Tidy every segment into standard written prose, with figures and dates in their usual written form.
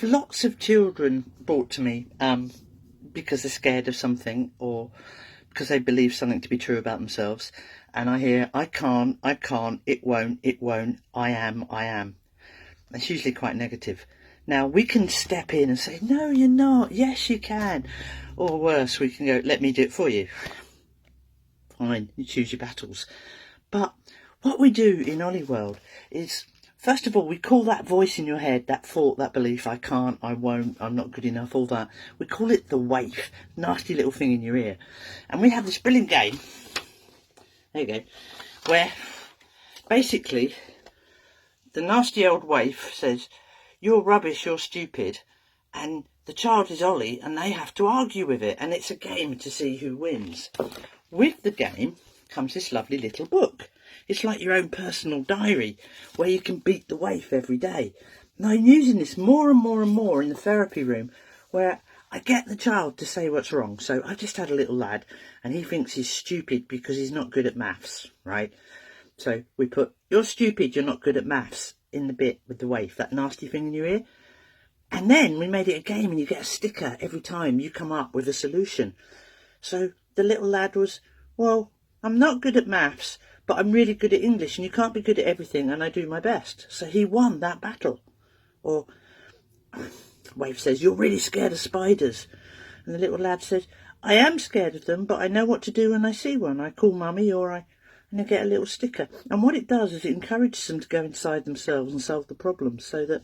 have lots of children brought to me because they're scared of something or because they believe something to be true about themselves. And I hear, I can't, it won't, I am. It's usually quite negative. Now, we can step in and say, no, you're not. Yes, you can. Or worse, we can go, let me do it for you. Fine, you choose your battles. But what we do in Ollie World is, first of all, we call that voice in your head, that thought, that belief, I can't, I won't, I'm not good enough, all that. We call it the waif, nasty little thing in your ear. And we have this brilliant game, there you go, where basically the nasty old waif says, you're rubbish, you're stupid, and the child is Ollie, and they have to argue with it, and it's a game to see who wins. With the game comes this lovely little book. It's like your own personal diary, where you can beat the waif every day. And I'm using this more and more in the therapy room, where I get the child to say what's wrong. So I just had a little lad, and he thinks he's stupid because he's not good at maths, right? So we put, you're stupid, you're not good at maths, in the bit with the waif, that nasty thing in your ear. And then we made it a game, and you get a sticker every time you come up with a solution. So the little lad was, well, I'm not good at maths, but I'm really good at English, and you can't be good at everything, and I do my best. So he won that battle. Or waif says, you're really scared of spiders. And the little lad says, I am scared of them, but I know what to do when I see one. I call mummy, and they get a little sticker. And what it does is it encourages them to go inside themselves and solve the problems, so that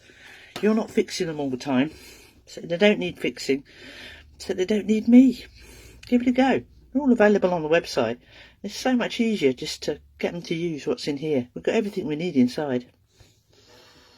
you're not fixing them all the time. So they don't need fixing. So they don't need me. Give it a go. They're all available on the website. It's so much easier just to get them to use what's in here. We've got everything we need inside.